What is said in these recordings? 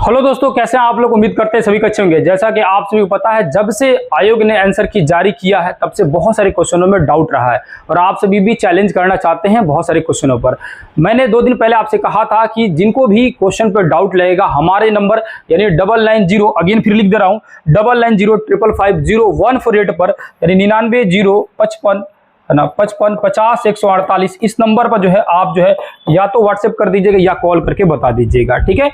Hello दोस्तों, कैसे हैं आप लोग। उम्मीद करते हैं सभी अच्छे होंगे। जैसा कि आप सभी को पता है, जब से आयोग ने आंसर की जारी किया है तब से बहुत सारे क्वेश्चनों में डाउट रहा है और आप सभी भी चैलेंज करना चाहते हैं बहुत सारे क्वेश्चनों पर। मैंने 2 दिन पहले आपसे कहा था कि जिनको भी क्वेश्चन पर डाउट लगेगा हमारे नंबर यानी 9990, अगेन फिर लिख दे रहा हूँ, 9905550148 पर यानी 990555 है ना 55 50 148 इस नंबर पर जो है आप जो है या तो व्हाट्सएप कर दीजिएगा या कॉल करके बता दीजिएगा। ठीक है,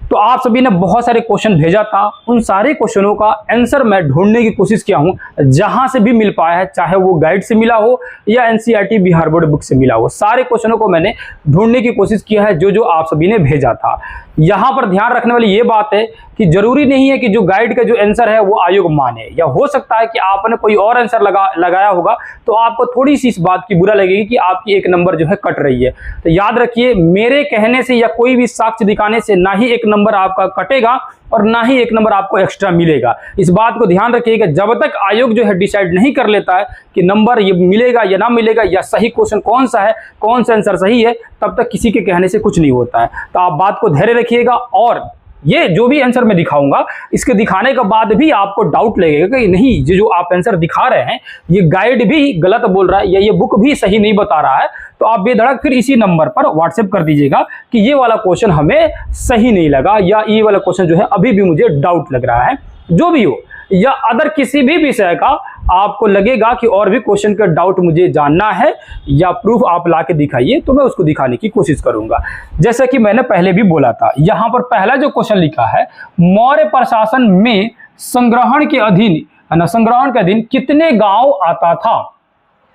तो आप सभी ने बहुत सारे क्वेश्चन भेजा था, उन सारे क्वेश्चनों का आंसर मैं ढूंढने की कोशिश किया हूं जहां से भी मिल पाया है, चाहे वो गाइड से मिला हो या एनसीईआरटी बिहार बोर्ड बुक से मिला हो। सारे क्वेश्चनों को मैंने ढूंढने की कोशिश किया है जो आप सभी ने भेजा था। यहां पर ध्यान रखने वाली ये बात है कि जरूरी नहीं है कि जो गाइड का जो आंसर है वो आयोग माने, या हो सकता है कि आपने कोई और आंसर लगाया होगा तो आपको थोड़ी सी इस बात की बुरा लगेगी कि आपकी एक नंबर जो है कट रही है। तो याद रखिए, मेरे कहने से या कोई भी साक्ष्य दिखाने से ना ही एक नंबर आपका कटेगा और ना ही एक नंबर आपको एक्स्ट्रा मिलेगा। इस बात को ध्यान रखिएगा, जब तक आयोग जो है डिसाइड नहीं कर लेता है कि नंबर ये मिलेगा या ना मिलेगा या सही क्वेश्चन कौन सा है, कौन सा आंसर सही है, तब तक किसी के कहने से कुछ नहीं होता है। तो आप बात को धैर्य रखिएगा और ये जो भी आंसर मैं दिखाऊंगा इसके दिखाने के बाद भी आपको डाउट लगेगा कि नहीं, ये जो आप आंसर दिखा रहे हैं ये गाइड भी गलत बोल रहा है या ये बुक भी सही नहीं बता रहा है, तो आप बेधड़क फिर इसी नंबर पर व्हाट्सएप कर दीजिएगा कि ये वाला क्वेश्चन हमें सही नहीं लगा या ये वाला क्वेश्चन जो है अभी भी मुझे डाउट लग रहा है। जो भी हो, या अदर किसी भी विषय का आपको लगेगा कि और भी क्वेश्चन का डाउट मुझे जानना है या प्रूफ आप ला के दिखाइए, तो मैं उसको दिखाने की कोशिश करूंगा। जैसा कि मैंने पहले भी बोला था, यहां पर पहला जो क्वेश्चन लिखा है, मौर्य प्रशासन में संग्रहण के अधीन है ना, संग्रहण के अधीन कितने गांव आता था।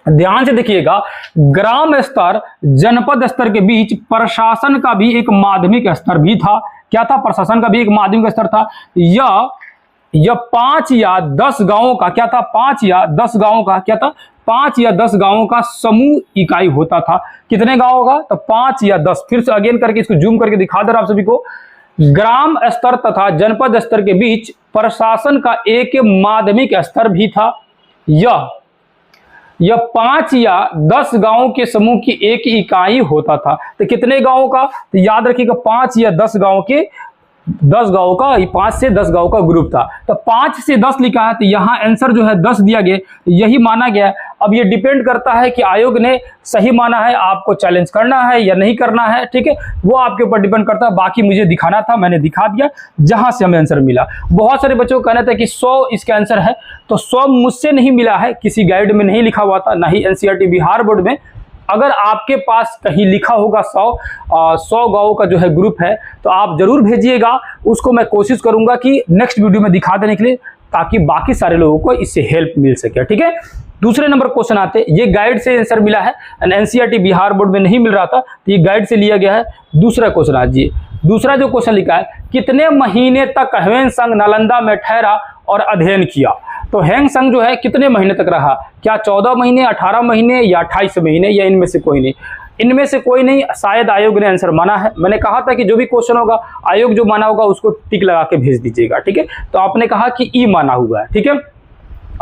ध्यान से देखिएगा, ग्राम स्तर जनपद स्तर के बीच प्रशासन का भी एक माध्यमिक स्तर भी था। क्या था? प्रशासन का भी एक माध्यमिक स्तर था। यह 5 या 10 गांवों का क्या था? 5 या 10 गांवों का क्या था? 5 या 10 गांवों का समूह इकाई होता था। कितने गांवों का? तो 5 या 10। फिर से अगेन करके इसको जूम करके दिखा दे रहा आप सभी को। ग्राम स्तर तथा जनपद स्तर के बीच प्रशासन का एक माध्यमिक स्तर भी था। यह 5 या 10 गांवों के समूह की एक इकाई होता था। तो कितने गांवों का? तो याद रखिएगा 5 या 10 गांवों के 10 गांवों का, 5 से 10 गांवों का ग्रुप था। तो 5 से 10 लिखा है, तो यहाँ आंसर जो है 10 दिया गया, यही माना गया। अब ये डिपेंड करता है कि आयोग ने सही माना है, आपको चैलेंज करना है या नहीं करना है। ठीक है, वो आपके ऊपर डिपेंड करता है। बाकी मुझे दिखाना था, मैंने दिखा दिया जहां से हमें आंसर मिला। बहुत सारे बच्चों को कहना था कि 100 इसका आंसर है, तो 100 मुझसे नहीं मिला है, किसी गाइड में नहीं लिखा हुआ था, ना ही एनसीईआरटी बिहार बोर्ड में। अगर आपके पास कहीं लिखा होगा 100 गांवों का जो है ग्रुप है, तो आप जरूर भेजिएगा। उसको मैं कोशिश करूंगा कि नेक्स्ट वीडियो में दिखा देने के लिए, ताकि बाकी सारे लोगों को इससे हेल्प मिल सके। ठीक है, दूसरे नंबर क्वेश्चन आते, ये गाइड से आंसर मिला है, एनसीईआरटी बिहार बोर्ड में नहीं मिल रहा था, तो ये गाइड से लिया गया है। दूसरा क्वेश्चन आइए, दूसरा जो क्वेश्चन लिखा है, कितने महीने तक ह्वेनसांग नालंदा में ठहरा और अध्ययन किया। तो ह्वेनसांग जो है कितने महीने तक रहा? क्या 14 महीने, 18 महीने या 28 महीने, या इनमें से कोई नहीं? इनमें से कोई नहीं, शायद आयोग ने आंसर माना है। मैंने कहा था कि जो भी क्वेश्चन होगा आयोग जो माना होगा उसको टिक लगा के भेज दीजिएगा। ठीक है, तो आपने कहा कि ई माना हुआ है। ठीक है,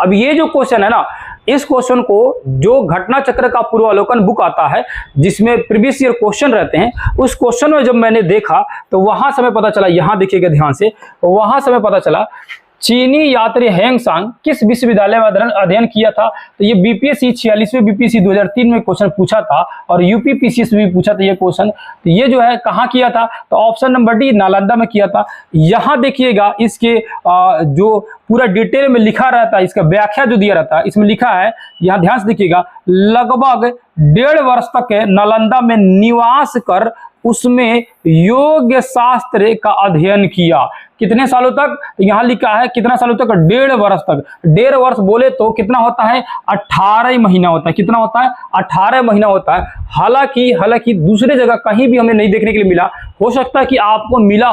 अब ये जो क्वेश्चन है ना, इस क्वेश्चन को जो घटना चक्र का पूर्वावलोकन बुक आता है जिसमें प्रीवियस ईयर क्वेश्चन रहते हैं, उस क्वेश्चन में जब मैंने देखा तो वहां समय पता चला, यहां देखिएगा ध्यान से, वहां समय पता चला चीनी यात्री ह्वेनसांग किस विश्वविद्यालय में अध्ययन किया था। तो ये बीपीएससी 46वें बीपीएससी 2003 में क्वेश्चन पूछा था और यूपीपीसीएस में भी पूछा था ये क्वेश्चन। तो ये जो है कहाँ किया था? तो ऑप्शन नंबर डी, नालंदा में किया था। यहाँ देखिएगा इसके जो पूरा डिटेल में लिखा रहता है, इसका व्याख्या जो दिया रहता है, इसमें लिखा है, यहाँ ध्यान से देखिएगा, लगभग 1.5 वर्ष तक नालंदा में निवास कर उसमें योग शास्त्र का अध्ययन किया। कितने सालों तक? यहाँ लिखा है कितना सालों तक? 1.5 वर्ष तक। 1.5 वर्ष बोले तो कितना होता है? 18 महीना होता है। कितना होता है? 18 महीना होता है। हालांकि दूसरे जगह कहीं भी हमें नहीं देखने के लिए मिला। हो सकता है कि आपको मिला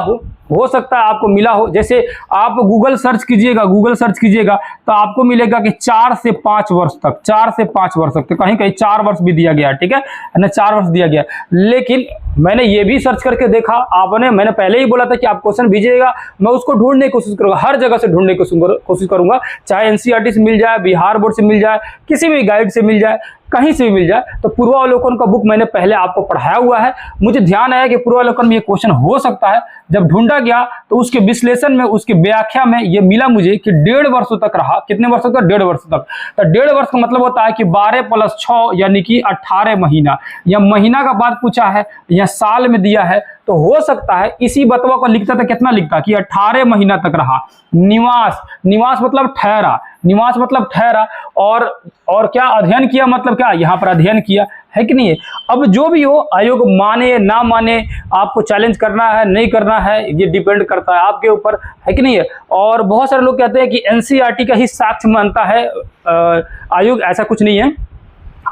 हो सकता है आपको मिला हो। जैसे आप गूगल सर्च कीजिएगा तो आपको मिलेगा कि 4 से 5 वर्ष तक, 4 से 5 वर्ष तक, तो कहीं कहीं 4 वर्ष भी दिया गया। ठीक है ना, 4 वर्ष दिया गया। लेकिन मैंने ये भी सर्च करके देखा, मैंने पहले ही बोला था कि आप क्वेश्चन भेजिएगा, मैं उसको ढूंढने की कोशिश करूंगा, हर जगह से ढूंढने की कोशिश करूंगा, चाहे एनसीईआरटी से मिल जाए, बिहार बोर्ड से मिल जाए, किसी भी गाइड से मिल जाए, कहीं से भी मिल जाए। तो पूर्वावलोकन का बुक मैंने पहले आपको पढ़ाया हुआ है। मुझे ध्यान आया कि पूर्वावलोकन में ये क्वेश्चन हो सकता है। जब ढूंढा गया तो उसके विश्लेषण में, उसकी व्याख्या में ये मिला मुझे कि 1.5 वर्षों तक रहा। कितने वर्षों तक? 1.5 वर्षों तक। तो 1.5 वर्ष का मतलब होता है कि 12 + 6 यानी कि 18 महीना। या महीना का बात पूछा है या साल में दिया है, तो हो सकता है इसी बतवा को लिखता था, कितना लिखता कि 18 महीना तक रहा। निवास, निवास मतलब ठहरा, निवास मतलब ठहरा। और क्या अध्ययन किया मतलब क्या? यहाँ पर अध्ययन किया है कि नहीं है। अब जो भी हो, आयोग माने ना माने, आपको चैलेंज करना है नहीं करना है, ये डिपेंड करता है आपके ऊपर, है कि नहीं है। और बहुत सारे लोग कहते हैं कि एनसीईआरटी का ही साक्ष्य मानता है आयोग। ऐसा कुछ नहीं है,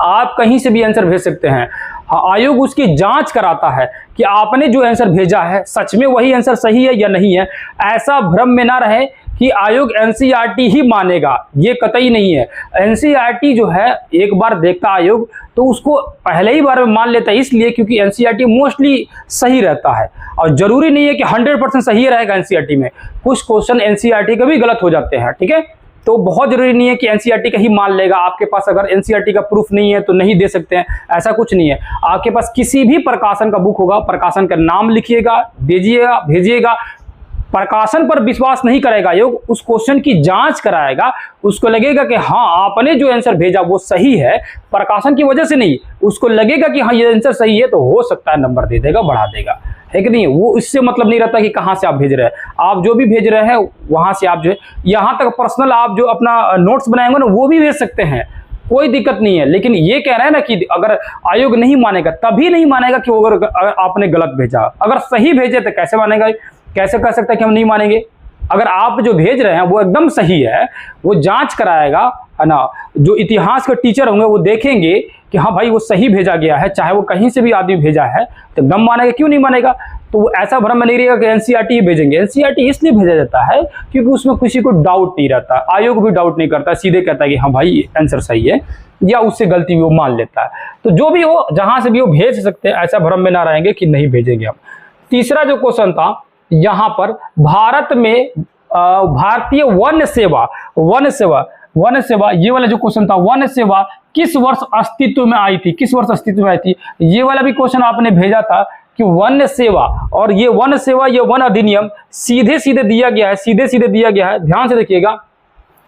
आप कहीं से भी आंसर भेज सकते हैं। आयोग उसकी जांच कराता है कि आपने जो आंसर भेजा है सच में वही आंसर सही है या नहीं है। ऐसा भ्रम में ना रहे कि आयोग एनसीईआरटी ही मानेगा, ये कतई नहीं है। एनसीईआरटी जो है एक बार देखता आयोग तो उसको पहले ही बार में मान लेता है, इसलिए क्योंकि एनसीईआरटी मोस्टली सही रहता है। और जरूरी नहीं है कि 100% सही रहेगा एनसीईआरटी में, कुछ क्वेश्चन एनसीईआरटी के भी गलत हो जाते हैं, ठीक है। तो बहुत जरूरी नहीं है कि एनसीईआरटी का ही मान लेगा। आपके पास अगर एनसीईआरटी का प्रूफ नहीं है तो नहीं दे सकते हैं, ऐसा कुछ नहीं है। आपके पास किसी भी प्रकाशन का बुक होगा, प्रकाशन का नाम लिखिएगा, दीजिएगा, भेजिएगा। प्रकाशन पर विश्वास नहीं करेगा आयोग, उस क्वेश्चन की जांच कराएगा। उसको लगेगा कि हाँ आपने जो आंसर भेजा वो सही है, प्रकाशन की वजह से नहीं, उसको लगेगा कि हाँ ये आंसर सही है, तो हो सकता है नंबर दे देगा, बढ़ा देगा, है कि नहीं। वो इससे मतलब नहीं रहता कि कहाँ से आप भेज रहे हैं। आप जो भी भेज रहे हैं वहां से आप जो है, यहाँ तक पर्सनल आप जो अपना नोट्स बनाएंगे ना वो भी भेज सकते हैं, कोई दिक्कत नहीं है। लेकिन ये कह रहे हैं ना कि अगर आयोग नहीं मानेगा, तभी नहीं मानेगा कि अगर आपने गलत भेजा। अगर सही भेजे तो कैसे मानेगा? कैसे कह सकता है कि हम नहीं मानेंगे? अगर आप जो भेज रहे हैं वो एकदम सही है, वो जांच कराएगा, है ना। जो इतिहास के टीचर होंगे वो देखेंगे कि हाँ भाई वो सही भेजा गया है, चाहे वो कहीं से भी आदमी भेजा है, तो एकदम मानेगा, क्यों नहीं मानेगा। तो ऐसा भ्रम में नहीं रहेगा कि एनसीईआरटी ही भेजेंगे। एनसीईआरटी इसलिए भेजा जाता है क्योंकि उसमें किसी को डाउट नहीं रहता, आयोग भी डाउट नहीं करता, सीधे कहता है कि हाँ भाई आंसर सही है, या उससे गलती भी वो मान लेता है। तो जो भी हो, जहां से भी वो भेज सकते हैं, ऐसा भ्रम में ना रहेंगे कि नहीं भेजेंगे हम। तीसरा जो क्वेश्चन था यहाँ पर, भारत में भारतीय वन सेवा, वन सेवा, ये वाला जो क्वेश्चन था, वन सेवा किस वर्ष अस्तित्व में आई थी? किस वर्ष अस्तित्व में आई थी? ये वाला भी क्वेश्चन आपने भेजा था कि वन सेवा, और ये वन सेवा, ये वन अधिनियम सीधे सीधे दिया गया है, सीधे सीधे दिया गया है। ध्यान से देखिएगा,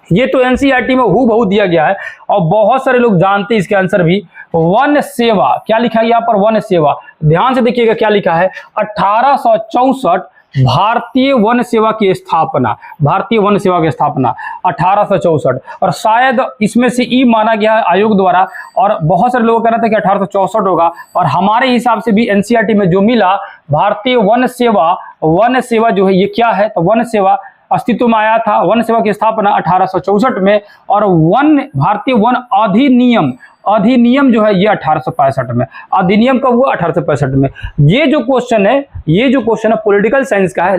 ये तो एनसीईआरटी में हूबहू दिया गया है और बहुत सारे लोग जानते हैं इसके आंसर भी। वन सेवा क्या लिखा है यहाँ पर? वन सेवा, ध्यान से देखिएगा क्या लिखा है। 1864 भारतीय वन सेवा की स्थापना, भारतीय वन सेवा की स्थापना 1864, और शायद इसमें से ई माना गया है आयोग द्वारा। और बहुत सारे लोग कह रहे थे कि 1864 होगा, और हमारे हिसाब से भी एनसीईआरटी में जो मिला, भारतीय वन सेवा जो है ये क्या है? तो वन सेवा अस्तित्व में आया था, वन सेवा की स्थापना 1864 में, और भारतीय वन अधिनियम जो है ये 1865 में। अधिनियम कब हुआ? 1865 में। ये जो क्वेश्चन है पॉलिटिकल साइंस का है,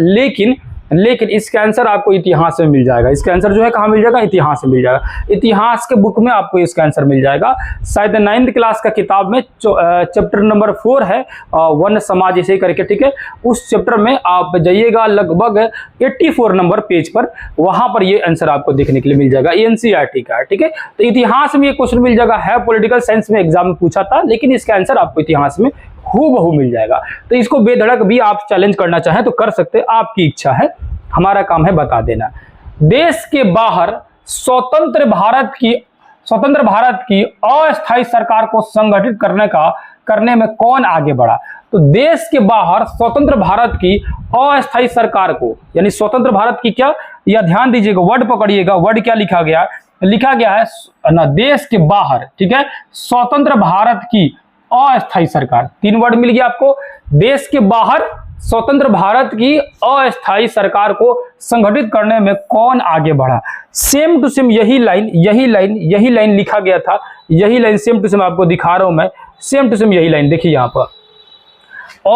लेकिन इसका आंसर आपको इतिहास में मिल जाएगा। इसका आंसर जो है कहाँ मिल जाएगा? इतिहास में मिल जाएगा। इतिहास के बुक में आपको इसका आंसर मिल जाएगा, शायद 9th क्लास का किताब में चैप्टर नंबर 4 है, वन समाज ऐसे करके, ठीक है। उस चैप्टर में आप जाइएगा, लगभग 84 नंबर पेज पर, वहां पर ये आंसर आपको देखने के लिए मिल जाएगा। एनसीईआरटी का है, ठीक है। तो इतिहास में ये क्वेश्चन मिल जाएगा, है पॉलिटिकल साइंस में एग्जाम में पूछा था, लेकिन इसका आंसर आपको इतिहास में हूबहू मिल जाएगा। तो इसको बेधड़क भी आप चैलेंज करना चाहें तो कर सकते हैं, आपकी इच्छा है, हमारा काम है बता देना। देश के बाहर स्वतंत्र भारत की अस्थायी सरकार को संगठित करने में कौन आगे बढ़ा? तो देश के बाहर स्वतंत्र भारत की अस्थायी सरकार को, यानी स्वतंत्र भारत की क्या, या ध्यान दीजिएगा, वर्ड पकड़िएगा, वर्ड क्या लिखा गया है ना, देश के बाहर, ठीक है, स्वतंत्र भारत की अस्थायी सरकार, 3 वर्ड मिल गया आपको। देश के बाहर स्वतंत्र भारत की अस्थायी सरकार को संगठित करने में कौन आगे बढ़ा? सेम टू सेम यही लाइन लिखा गया था, यही लाइन सेम टू सेम आपको दिखा रहा हूं मैं, सेम टू सेम यही लाइन देखिए यहाँ पर।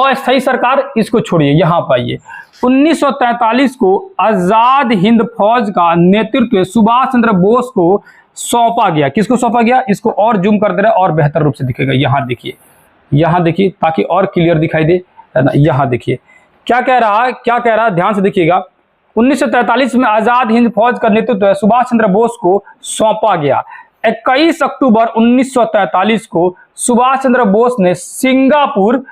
अस्थायी सरकार इसको छोड़िए, यहाँ पर आइए। 1943 को आजाद हिंद फौज का नेतृत्व सुभाष चंद्र बोस को सौंपा गया। किसको सौंपा गया? इसको और जूम कर दे रहा है और बेहतर रूप से दिखेगा। यहाँ देखिए ताकि और क्लियर दिखाई दे, है ना। यहाँ देखिए क्या कह रहा है, ध्यान से देखिएगा। 1943 में आजाद हिंद फौज का नेतृत्व सुभाष चंद्र बोस को सौंपा गया। 21 अक्टूबर 1943 को सुभाष चंद्र बोस ने सिंगापुर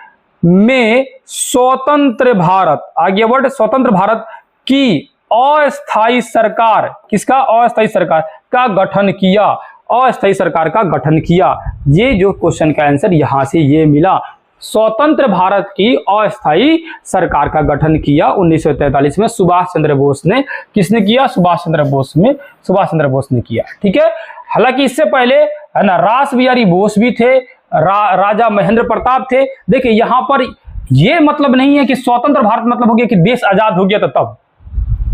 में स्वतंत्र भारत, आगे वर्ड स्वतंत्र भारत की अस्थायी सरकार, किसका अस्थायी सरकार का गठन किया, अस्थायी सरकार का गठन किया। ये जो क्वेश्चन का आंसर यहां से ये मिला, स्वतंत्र भारत की अस्थायी सरकार का गठन किया 1943 में सुभाष चंद्र बोस ने। किसने किया? सुभाष चंद्र बोस ने किया। ठीक है, हालांकि इससे पहले है ना रास बिहारी बोस भी थे, राजा महेंद्र प्रताप थे। देखिए यहां पर यह मतलब नहीं है कि स्वतंत्र भारत मतलब हो गया कि देश आजाद हो गया था तब,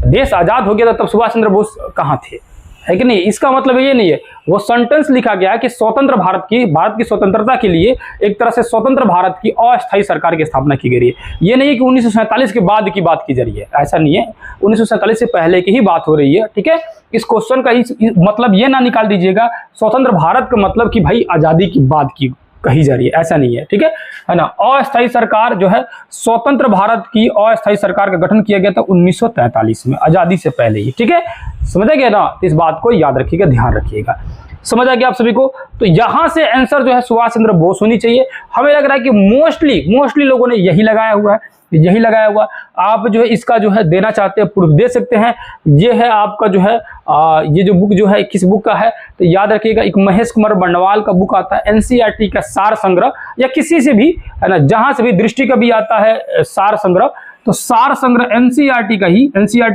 देश आजाद हो गया था तब सुभाष चंद्र बोस कहां थे, है कि नहीं। इसका मतलब ये नहीं है, वो सेंटेंस लिखा गया कि स्वतंत्र भारत की स्वतंत्रता के लिए एक तरह से स्वतंत्र भारत की अस्थायी सरकार की स्थापना की गई है। ये नहीं है कि 1947 के बाद की बात की जा रही है, ऐसा नहीं है, 1947 से पहले की ही बात हो रही है। ठीक है, इस क्वेश्चन का मतलब ये ना निकाल दीजिएगा स्वतंत्र भारत का मतलब कि भाई आजादी की बात की कही जा रही है, ऐसा नहीं है। ठीक है ना। अस्थायी सरकार जो है, स्वतंत्र भारत की अस्थायी सरकार का गठन किया गया था 1943 में, आजादी से पहले ही। ठीक है, समझा गया ना। इस बात को याद रखिएगा, ध्यान रखिएगा। समझ आ गया आप सभी को। तो यहां से आंसर जो है सुभाष चंद्र बोस होनी चाहिए। हमें लग रहा है कि मोस्टली लोगों ने यही लगाया हुआ है, आप जो है इसका जो है देना चाहते हैं प्रूफ दे सकते हैं। ये है आपका जो है ये जो बुक जो है किस बुक का है, तो याद रखिएगा एक महेश कुमार बंडवाल का बुक आता है, एनसीईआरटी का सार संग्रह, या किसी से भी है ना, जहां से भी दृष्टि का भी आता है सार संग्रह, तो सार संग्रह एनसीईआरटी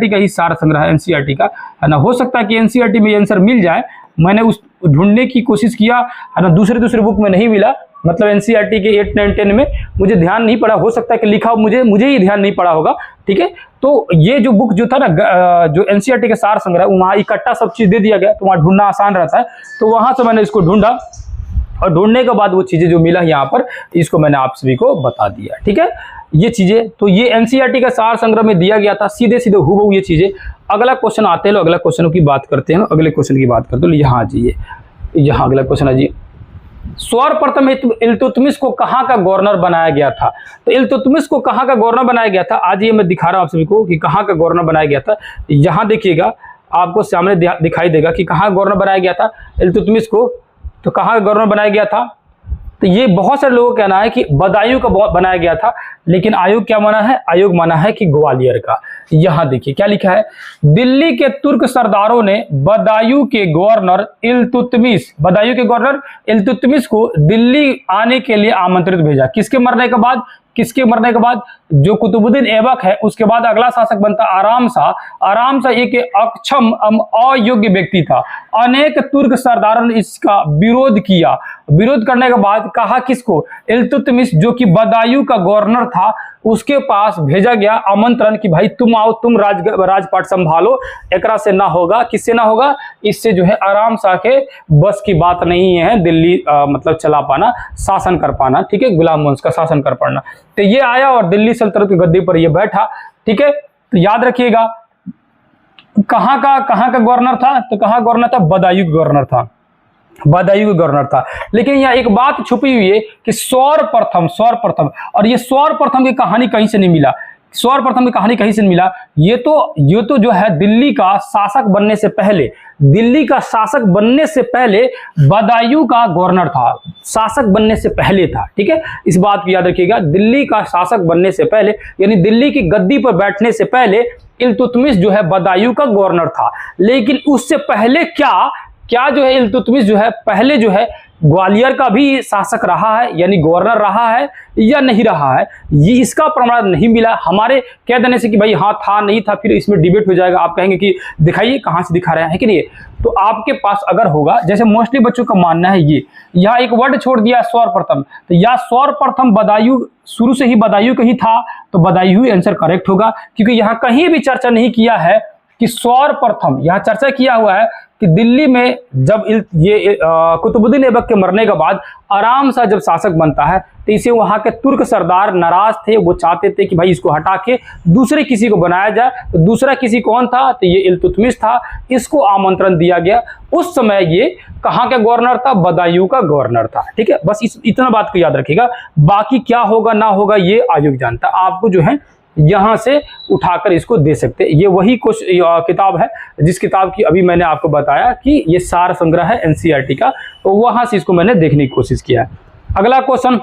का ही सार संग्रह है, एनसीईआरटी का, है ना। हो सकता है कि एनसीईआरटी में आंसर मिल जाए, मैंने उस ढूंढने की कोशिश किया, है ना, दूसरे बुक में नहीं मिला, मतलब एनसीईआरटी के 8, 9, 10 में मुझे ध्यान नहीं पड़ा, हो सकता है कि लिखा मुझे ही ध्यान नहीं पड़ा होगा। ठीक है, तो ये जो बुक जो था ना, जो एनसीईआरटी के सार संग्रह, वहाँ इकट्ठा सब चीज दे दिया गया, तो वहाँ ढूंढना आसान रहता है। तो वहां से मैंने इसको ढूंढा और ढूंढने के बाद वो चीजें जो मिला यहाँ पर, इसको मैंने आप सभी को बता दिया। ठीक है, ये चीजें तो ये एनसीईआरटी का सार संग्रह में दिया गया था, सीधे हूबहू ये चीजें। अगला क्वेश्चन आते हैं, अगला क्वेश्चन की बात करते हैं, अगले क्वेश्चन की बात करते हैं। यहाँ जाइए, यहाँ अगला क्वेश्चन है जी, सर्वप्रथम इल्तुतमिश को कहाँ का गवर्नर बनाया गया था? तो इल्तुतमिश को कहाँ का गवर्नर बनाया गया था, आज ये मैं दिखा रहा हूं आप सभी को कि कहाँ का गवर्नर बनाया गया था। यहाँ देखिएगा, आपको सामने दिखाई देगा कि कहाँ गवर्नर बनाया गया था इल्तुतमिश को। तो कहाँ गवर्नर बनाया गया था, तो ये बहुत सारे लोगों का कहना है कि बदायूं का बनाया गया था, लेकिन आयोग क्या माना है? आयोग माना है कि ग्वालियर का। यहां देखिए क्या लिखा है, दिल्ली के तुर्क सरदारों ने बदायूं के गवर्नर इल्तुतमिश को दिल्ली आने के लिए आमंत्रित भेजा। किसके मरने के बाद? जो कुतुबुद्दीन ऐबक है, उसके बाद अगला शासक बनता आराम शाह एक अक्षम अयोग्य व्यक्ति था। अनेक तुर्क सरदारों ने इसका विरोध किया। विरोध करने के बाद कहा किसको? इल्तुतमिश, जो कि बदायूं का गवर्नर था, उसके पास भेजा गया आमंत्रण कि भाई तुम आओ, तुम राजपाट संभालो, एकरा से ना होगा। किससे ना होगा? इससे जो है आराम शाह के बस की बात नहीं है दिल्ली मतलब चला पाना, शासन कर पाना। ठीक है, गुलाम वंश का शासन कर पाना। तो ये आया और दिल्ली सल्तनत की गद्दी पर ये बैठा। ठीक है, तो याद रखिएगा कहाँ का गवर्नर था, तो कहाँ गवर्नर था? बदायूं का गवर्नर था। लेकिन यहाँ एक बात छुपी हुई है कि सर्वप्रथम, और ये सर्वप्रथम की कहानी कहीं से नहीं मिला। ये तो जो है दिल्ली का शासक बनने से पहले बदायूं का गवर्नर था, शासक बनने से पहले था। ठीक है, इस बात को याद रखिएगा, दिल्ली का शासक बनने से पहले, यानी दिल्ली की गद्दी पर बैठने से पहले इल्तुतमिश जो है बदायूं का गवर्नर था। लेकिन उससे पहले क्या जो है इल्तुतमिश जो है पहले जो है ग्वालियर का भी शासक रहा है, यानी गवर्नर रहा है या नहीं रहा है, ये इसका प्रमाण नहीं मिला। हमारे कह देने से कि भाई हाँ था नहीं था, फिर इसमें डिबेट हो जाएगा। आप कहेंगे कि दिखाइए कहाँ से दिखा रहे हैं कि नहीं। तो आपके पास अगर होगा, जैसे मोस्टली बच्चों का मानना है ये, यहाँ एक वर्ड छोड़ दिया सर्वप्रथम, तो या सर्वप्रथम बदायूं, शुरू से ही बदायूं कहीं था, तो बदायूं ही आंसर करेक्ट होगा। क्योंकि यहाँ कहीं भी चर्चा नहीं किया है कि सर्वप्रथम, यहाँ चर्चा किया हुआ है कि दिल्ली में जब ये कुतुबुद्दीन ऐबक के मरने के बाद आराम शाह जब शासक बनता है, तो इसे वहां के तुर्क सरदार नाराज थे, वो चाहते थे कि भाई इसको हटा के दूसरे किसी को बनाया जाए। तो दूसरा किसी कौन था? तो ये इल्तुतमिश था। इसको आमंत्रण दिया गया। उस समय ये कहाँ का गवर्नर था? बदायूं का गवर्नर था। ठीक है, बस इतना बात को याद रखिएगा। बाकी क्या होगा ना होगा ये आयोग जानता है। आपको जो है यहाँ से उठाकर इसको दे सकते हैं। ये वही कुछ किताब है जिस किताब की अभी मैंने आपको बताया कि ये सार संग्रह है एनसीईआरटी का, तो वहाँ से इसको मैंने देखने की कोशिश किया है। अगला क्वेश्चन,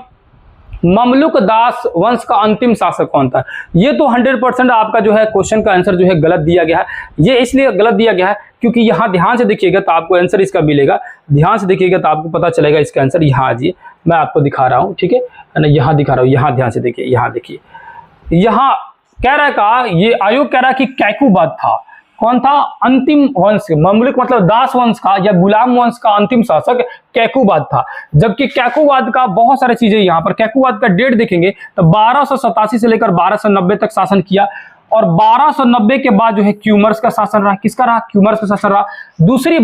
ममलुक दास वंश का अंतिम शासक कौन था? ये तो 100% आपका जो है क्वेश्चन का आंसर जो है गलत दिया गया है। ये इसलिए गलत दिया गया है क्योंकि यहाँ ध्यान से देखिएगा तो आपको आंसर इसका मिलेगा। ध्यान से देखिएगा तो आपको पता चलेगा इसका आंसर। यहाँ आ जाइए, मैं आपको दिखा रहा हूँ, ठीक है ना, यहाँ दिखा रहा हूँ, यहाँ ध्यान से देखिए, यहाँ देखिए, यहाँ कह रहा है का ये आयोग कह रहा है कि कैकुबाद था। कौन था? अंतिम वंश, ममलुक मतलब दास वंश का या गुलाम वंश का अंतिम शासक कैकुबाद था। जबकि कैकुबाद का बहुत सारी चीजें, यहाँ पर कैकुबाद का डेट देखेंगे तो 1287 से लेकर 1290 तक शासन किया, और 1290 के बाद जो है क्यूमर्स का शासन रहा। किसका रहा? क्यूमर्स का शासन रहा। दूसरी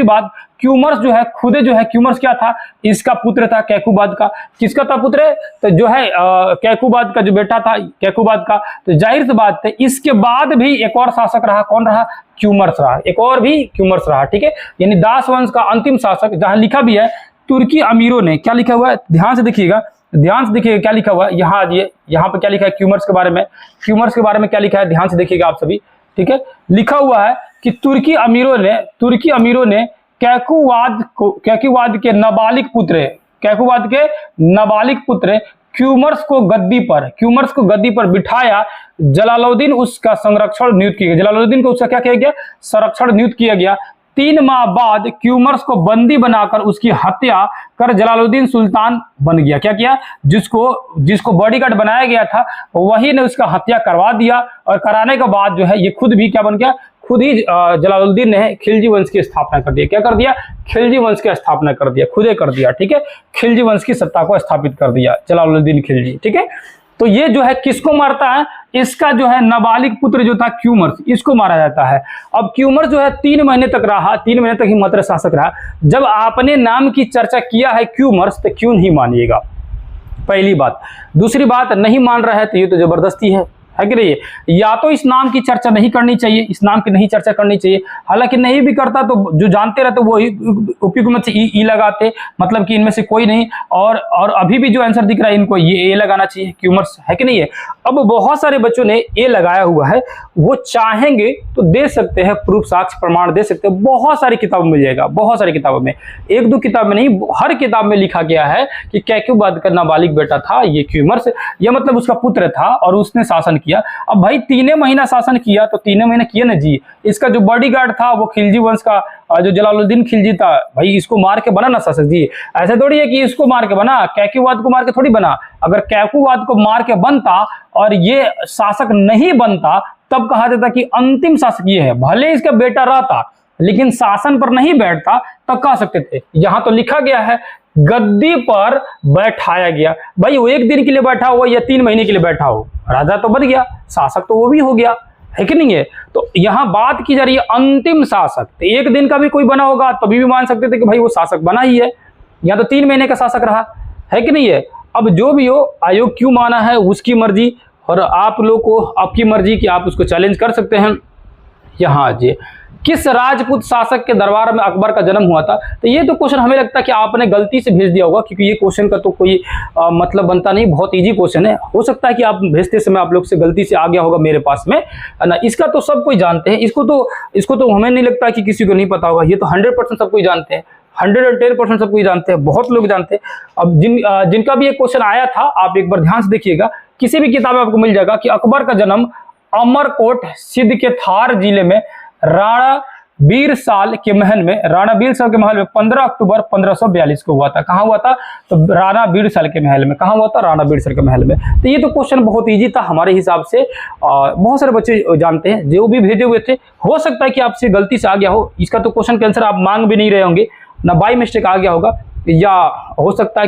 बात क्यूमर्स जो है खुद जो है, क्यूमर्स क्या था? इसका पुत्र था कैकुबाद का। किसका था पुत्र? तो जो है कैकुबाद का जो बेटा था कैकुबाद का। तो जाहिर सी बात है इसके बाद भी एक और शासक रहा। कौन रहा? क्यूमर्स रहा। एक और भी क्यूमर्स रहा, ठीक है। यानी दास वंश का अंतिम शासक, जहां लिखा भी है तुर्की अमीरों ने, क्या लिखा हुआ है ध्यान से देखिएगा, ध्यान से देखिएगा क्या लिखा हुआ है। यहाँ आइए, यहाँ पे क्या लिखा है क्यूमर्स के बारे में, क्यूमर्स के बारे में क्या लिखा है ध्यान से देखिएगा आप सभी, ठीक है। लिखा हुआ है कि तुर्की अमीरों ने कैकुबाद के नाबालिग पुत्र क्यूमर्स को गद्दी पर बिठाया। जलालुद्दीन उसका संरक्षण नियुक्त किया गया। जलालुद्दीन को उसका क्या किया गया? संरक्षण नियुक्त किया गया। 3 माह बाद क्यूमर्स को बंदी बनाकर उसकी हत्या कर जलालुद्दीन सुल्तान बन गया। क्या किया? जिसको बॉडीगार्ड बनाया गया था वही ने उसका हत्या करवा दिया, और कराने के बाद जो है ये खुद भी क्या बन गया? खुद ही जलालुद्दीन ने खिलजी वंश की स्थापना कर दिया। क्या कर दिया? खिलजी वंश की स्थापना कर दिया, खुदे कर दिया, ठीक है। खिलजी वंश की सत्ता को स्थापित कर दिया जलालुद्दीन खिलजी, ठीक है। तो ये जो है किसको मारता है? इसका जो है नाबालिग पुत्र जो था क्यूमर्स, इसको मारा जाता है। अब क्यूमर्स जो है 3 महीने तक रहा, 3 महीने तक ही मात्र शासक रहा। जब आपने नाम की चर्चा किया है क्यूमर्स, तो क्यों नहीं मानिएगा? पहली बात। दूसरी बात, नहीं मान रहा है तो ये तो जबरदस्ती है कि नहीं? या तो इस नाम की चर्चा नहीं करनी चाहिए, इस नाम की नहीं चर्चा करनी चाहिए। हालांकि नहीं भी करता तो जो जानते रहते वो उपयुक्त में से ई लगाते, मतलब कि इनमें से कोई नहीं। और अभी भी जो आंसर दिख रहा है इनको ये ए लगाना चाहिए, क्यूमर्स, है कि नहीं है। अब बहुत सारे बच्चों ने ए लगाया हुआ है, वो चाहेंगे तो दे सकते हैं, प्रूफ साक्ष्य प्रमाण दे सकते हैं। बहुत सारी किताबों में मिल जाएगा, बहुत सारी किताबों में, 1-2 किताब में नहीं, हर किताब में लिखा गया है कि कैकुबाद का नाबालिग बेटा था ये क्यूमर्स, यह मतलब उसका पुत्र था और उसने शासन किया। अब भाई 3 महीना शासन किया तो 3 महीने किया ना जी। इसका जो बॉडीगार्ड था वो खिलजी वंश का जो जलालुद्दीन खिलजी था, भाई इसको मार के बना ना शासक जी। ऐसे थोड़ी है कि इसको मार के बना, कैकुबाद को मार के थोड़ी बना। अगर कैकुबाद को मार के बनता और ये शासक नहीं बनता तब कहा जाता कि अंतिम शासक ये है। भले इसका बेटा रहता लेकिन शासन पर नहीं बैठता तब कह सकते थे। यहां तो लिखा गया है गद्दी पर बैठाया गया। भाई वो 1 दिन के लिए बैठा हो या 3 महीने के लिए बैठा हो, राजा तो बन गया, शासक तो वो भी हो गया, है कि नहीं है। तो यहां बात की जा रही है अंतिम शासक। तो 1 दिन का भी कोई बना होगा तभी भी मान सकते थे कि भाई वो शासक बना ही है, या तो 3 महीने का शासक रहा, है कि नहीं है। अब जो भी हो, आयोग क्यों माना है उसकी मर्जी, और आप लोग को आपकी मर्जी कि आप उसको चैलेंज कर सकते हैं। यहाँ आइए, किस राजपूत शासक के दरबार में अकबर का जन्म हुआ था? तो ये तो क्वेश्चन हमें लगता है कि आपने गलती से भेज दिया होगा, क्योंकि ये क्वेश्चन का तो कोई मतलब बनता नहीं, बहुत इजी क्वेश्चन है। हो सकता है कि आप भेजते समय आप लोग से गलती से आ गया होगा मेरे पास में ना। इसका तो सब कोई जानते हैं, इसको तो हमें नहीं लगता कि किसी को नहीं पता होगा। ये तो 100% सब कोई जानते हैं, 110% सब कोई जानते हैं, बहुत लोग जानते हैं। अब जिनका भी एक क्वेश्चन आया था आप एक बार ध्यान से देखिएगा, किसी भी किताब में आपको मिल जाएगा कि अकबर का जन्म अमरकोट सिंध के थार जिले में राणा बीर साल के महल में 15 अक्टूबर 1542 को हुआ था। कहाँ हुआ था? तो राणा बीर साल के महल में। कहाँ हुआ था? राणा बीर साल के महल में। तो ये तो क्वेश्चन बहुत इजी था हमारे हिसाब से, बहुत सारे बच्चे जानते हैं जो भी भेजे हुए थे। हो सकता है कि आपसे गलती से आ गया हो, इसका तो क्वेश्चन के आंसर आप मांग भी नहीं रहे होंगे ना, बाई मिस्टेक आ गया होगा, या हो सकता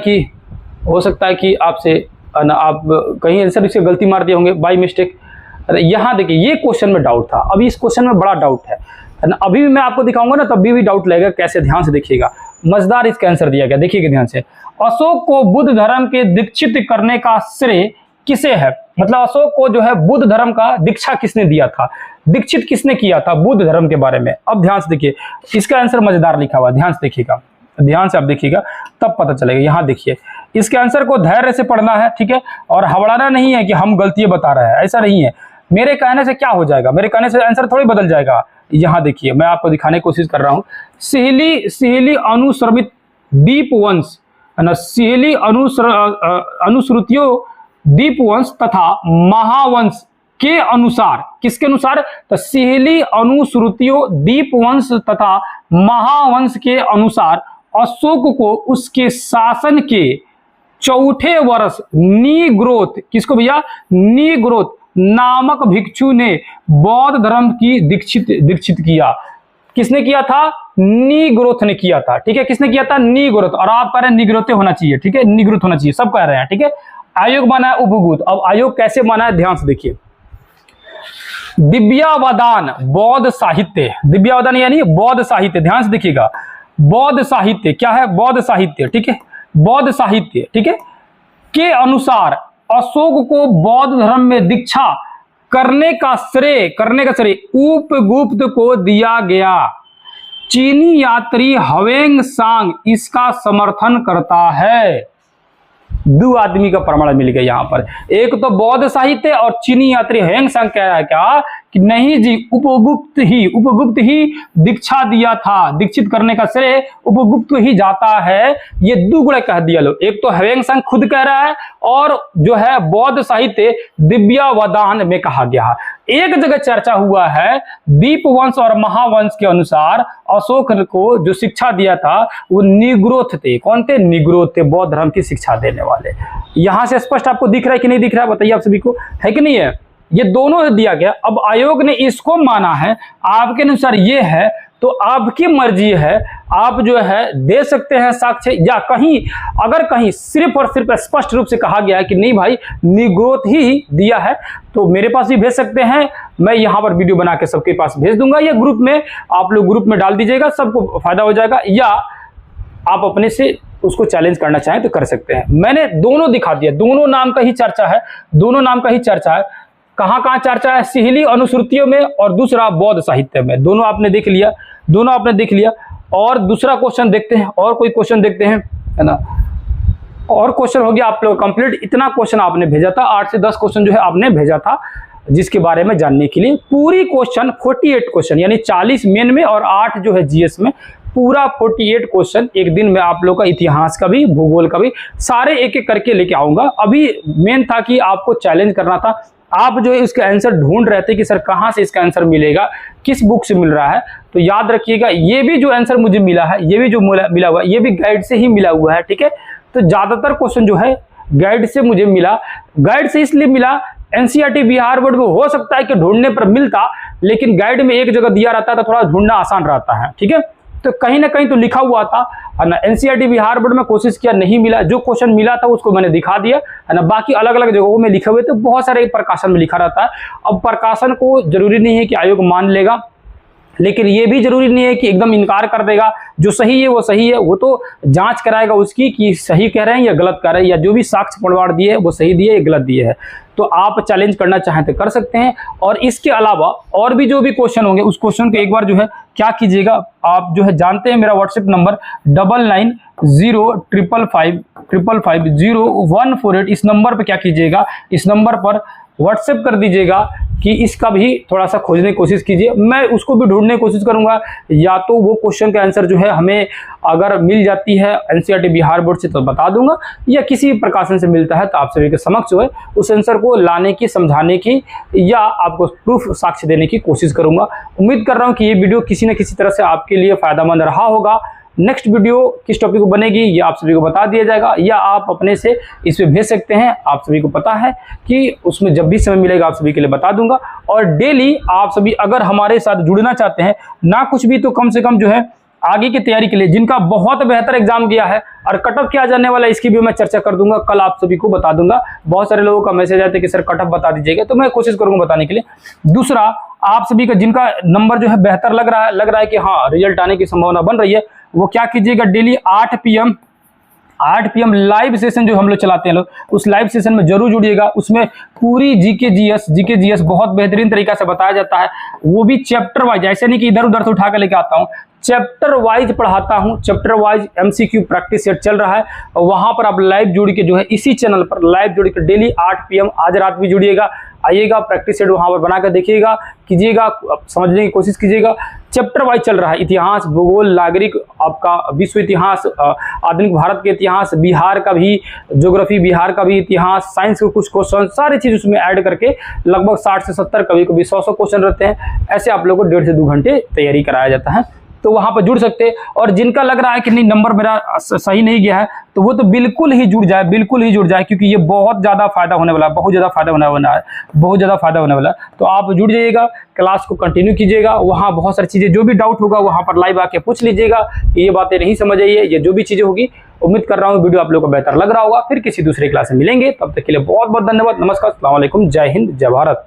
है कि आपसे ना आप कहीं आंसर इससे गलती मार दिए होंगे बाई मिस्टेक। यहाँ देखिए, ये क्वेश्चन में डाउट था, अभी इस क्वेश्चन में बड़ा डाउट है ना। अभी भी मैं आपको दिखाऊंगा ना तब भी डाउट लगेगा कैसे, ध्यान से देखिएगा। मजेदार इसका आंसर दिया गया, देखिएगा ध्यान से। अशोक को बुद्ध धर्म के दीक्षित करने का श्रेय किसे है? मतलब अशोक को जो है बुद्ध धर्म का दीक्षा किसने दिया था, दीक्षित किसने किया था बुद्ध धर्म के बारे में? अब ध्यान से देखिए, इसका आंसर मजेदार लिखा हुआ, ध्यान से देखिएगा। ध्यान से आप देखिएगा तब पता चलेगा। यहाँ देखिए, इसके आंसर को धैर्य से पढ़ना है, ठीक है, और हवड़ाना नहीं है कि हम गलतियां बता रहे हैं, ऐसा नहीं है। मेरे कहने से क्या हो जाएगा, मेरे कहने से आंसर थोड़ी बदल जाएगा। यहाँ देखिए, मैं आपको दिखाने की कोशिश कर रहा हूँ। सिहली अनुश्रमित दीपवंश है ना, सिहली अनुश्रुतियों दीपवंश तथा महावंश के अनुसार, किसके अनुसार, तो सिहली अनुश्रुतियों दीपवंश तथा महावंश के अनुसार अशोक को उसके शासन के चौथे वर्ष निग्रोथ, किसको भैया, निग्रोथ नामक भिक्षु ने बौद्ध धर्म की दीक्षित किया। किसने किया था, निग्रोथ ने किया था, ठीक है, किसने किया था, निग्रोथ। और आप कह रहे हैं निग्रोथे होना चाहिए, ठीक है, निग्रोथ होना चाहिए, सब कह रहे हैं, ठीक है। आयोग माना है उपगुप्त। अब आयोग कैसे माना है, ध्यान से देखिए। दिव्यावदान बौद्ध साहित्य, दिव्यावदान यानी बौद्ध साहित्य, ध्यान से देखिएगा। बौद्ध साहित्य क्या है, बौद्ध साहित्य, ठीक है, बौद्ध साहित्य, ठीक है, के अनुसार अशोक को बौद्ध धर्म में दीक्षा करने का श्रेय उपगुप्त को दिया गया। चीनी यात्री हवेंग सांग इसका समर्थन करता है। दो आदमी का प्रमाण मिल गया यहाँ पर, एक तो बौद्ध साहित्य और चीनी यात्री हवेंग सांग कह रहा है क्या कि नहीं जी, उपगुप्त ही दीक्षा दिया था, दीक्षित करने का श्रेय उपगुप्त ही जाता है। ये दो गुण कह दिया लोग, एक तो हवेंग सांग खुद कह रहा है और जो है बौद्ध साहित्य दिव्यावदान में कहा गया है। एक जगह चर्चा हुआ है, दीपवंश और महावंश के अनुसार अशोक को जो शिक्षा दिया था वो निग्रोथ थे। कौन थे, निग्रोथ थे, बौद्ध धर्म की शिक्षा देने वाले। यहां से स्पष्ट आपको दिख रहा है कि नहीं दिख रहा है, बताइए आप सभी को, है कि नहीं है। ये दोनों दिया गया। अब आयोग ने इसको माना है, आपके अनुसार ये है, तो आपकी मर्जी है, आप जो है दे सकते हैं साक्ष्य, या कहीं अगर कहीं सिर्फ और सिर्फ स्पष्ट रूप से कहा गया है कि नहीं भाई निग्रोथ ही दिया है, तो मेरे पास भी भेज सकते हैं। मैं यहाँ पर वीडियो बना के सबके पास भेज दूंगा, या ग्रुप में आप लोग ग्रुप में डाल दीजिएगा, सबको फायदा हो जाएगा। या आप अपने से उसको चैलेंज करना चाहें तो कर सकते हैं। मैंने दोनों दिखा दिया, दोनों नाम का ही चर्चा है, दोनों नाम का ही चर्चा है। कहाँ कहाँ चर्चा है, सिहली अनुश्रुतियों में और दूसरा बौद्ध साहित्य में। दोनों आपने देख लिया, दोनों आपने देख लिया। और दूसरा क्वेश्चन देखते हैं, और कोई क्वेश्चन देखते हैं, है ना। और क्वेश्चन हो गया आप लोग कंप्लीट। इतना क्वेश्चन आपने भेजा था, 8 से 10 क्वेश्चन जो है आपने भेजा था जिसके बारे में जानने के लिए। पूरी क्वेश्चन 48 क्वेश्चन, यानी 40 मेन में और 8 जो है जीएस में, पूरा 48 क्वेश्चन एक दिन में आप लोग का, इतिहास का भी, भूगोल का भी, सारे एक एक करके लेके आऊंगा। अभी मेन था कि आपको चैलेंज करना था। आप जो है इसका आंसर ढूंढ रहे थे कि सर कहाँ से इसका आंसर मिलेगा, किस बुक से मिल रहा है, तो याद रखिएगा ये भी जो आंसर मुझे मिला है, ये भी जो मिला हुआ है, ये भी गाइड से ही मिला हुआ है, ठीक है। तो ज्यादातर क्वेश्चन जो है गाइड से मुझे मिला। गाइड से इसलिए मिला, एनसीईआरटी बिहार बोर्ड में हो सकता है कि ढूंढने पर मिलता, लेकिन गाइड में एक जगह दिया रहता है तो थोड़ा ढूंढना आसान रहता है, ठीक है। तो कहीं ना कहीं तो लिखा हुआ था, है ना। एनसीईआरटी बिहार बोर्ड में कोशिश किया, नहीं मिला। जो क्वेश्चन मिला था उसको मैंने दिखा दिया, है ना। बाकी अलग अलग जगहों में लिखे हुए थे, बहुत सारे प्रकाशन में लिखा रहता है। अब प्रकाशन को जरूरी नहीं है कि आयोग मान लेगा, लेकिन ये भी जरूरी नहीं है कि एकदम इनकार कर देगा। जो सही है वो सही है, वो तो जांच कराएगा उसकी कि सही कह रहे हैं या गलत कह रहे हैं, या जो भी साक्ष्य प्रमाण दिए है वो सही दिए या गलत दिए है। तो आप चैलेंज करना चाहें तो कर सकते हैं। और इसके अलावा और भी जो भी क्वेश्चन होंगे उस क्वेश्चन को एक बार जो है क्या कीजिएगा, आप जो है जानते हैं मेरा व्हाट्सएप नंबर 990555500148, इस नंबर पर क्या कीजिएगा, इस नंबर पर व्हाट्सएप कर दीजिएगा कि इसका भी थोड़ा सा खोजने की कोशिश कीजिए। मैं उसको भी ढूंढने की कोशिश करूंगा, या तो वो क्वेश्चन का आंसर जो है हमें अगर मिल जाती है एनसीईआरटी बिहार बोर्ड से तो बता दूंगा, या किसी प्रकाशन से मिलता है तो आप सभी के समक्ष जो है उस आंसर को लाने की, समझाने की, या आपको प्रूफ साक्ष्य देने की कोशिश करूंगा। उम्मीद कर रहा हूं कि ये वीडियो किसी न किसी तरह से आपके लिए फायदेमंद रहा होगा। नेक्स्ट वीडियो किस टॉपिक पर बनेगी ये आप सभी को बता दिया जाएगा, या आप अपने से इस पे भेज सकते हैं। आप सभी को पता है कि उसमें जब भी समय मिलेगा आप सभी के लिए बता दूंगा। और डेली आप सभी अगर हमारे साथ जुड़ना चाहते हैं, ना कुछ भी तो कम से कम जो है आगे की तैयारी के लिए, जिनका बहुत बेहतर एग्जाम गया है और कट ऑफ क्या जाने वाला है इसकी भी मैं चर्चा कर दूंगा, कल आप सभी को बता दूंगा। बहुत सारे लोगों का मैसेज आते हैं कि सर कट ऑफ बता दीजिएगा, तो मैं कोशिश करूंगा बताने के लिए। दूसरा, आप सभी का जिनका नंबर जो है बेहतर लग रहा है कि हाँ रिजल्ट आने की संभावना बन रही है, वो क्या कीजिएगा, daily 8 PM 8 PM live session जो हम लोग चलाते हैं लोग, उस लाइव सेशन में जरूर जुड़िएगा। उसमें पूरी जीके जीएस बहुत बेहतरीन तरीका से बताया जाता है, वो भी चैप्टर वाइज, ऐसे नहीं कि इधर उधर से उठा कर लेके आता हूँ, चैप्टर वाइज पढ़ाता हूँ। Chapter wise MCQ practice set चल रहा है, वहां पर आप लाइव जुड़ के जो है इसी चैनल पर लाइव जुड़ के डेली 8 PM आज रात भी जुड़िएगा, आइएगा, प्रैक्टिस सेट वहां पर बना कर देखिएगा, कीजिएगा, समझने की कोशिश कीजिएगा। चैप्टर वाइज चल रहा है, इतिहास, भूगोल, नागरिक, आपका विश्व इतिहास, आधुनिक भारत के इतिहास, बिहार का भी ज्योग्राफी, बिहार का भी इतिहास, साइंस के कुछ क्वेश्चन, सारी चीज उसमें ऐड करके लगभग 60 से 70, कभी कभी 100 क्वेश्चन रहते हैं। ऐसे आप लोगों को 1.5 से 2 घंटे तैयारी कराया जाता है, तो वहां पर जुड़ सकते हैं। और जिनका लग रहा है कि नहीं नंबर मेरा सही नहीं गया है, तो वो तो बिल्कुल ही जुड़ जाए, बिल्कुल ही जुड़ जाए, क्योंकि ये बहुत ज़्यादा फायदा होने वाला है, बहुत ज़्यादा फायदा होने वाला है, बहुत ज़्यादा फायदा होने वाला है। तो आप जुड़ जाइएगा, क्लास को कंटिन्यू कीजिएगा, वहाँ बहुत सारी चीज़ें, जो भी डाउट होगा वहाँ पर लाइव आके पूछ लीजिएगा, ये बातें नहीं समझ आइए, ये जो भी चीज़ें होगी। उम्मीद कर रहा हूँ वीडियो आप लोगों को बेहतर लग रहा होगा। फिर किसी दूसरे क्लास में मिलेंगे, तब तक के लिए बहुत बहुत धन्यवाद। नमस्कार, अस्सलाम वालेकुम, जय हिंद, जय भारत।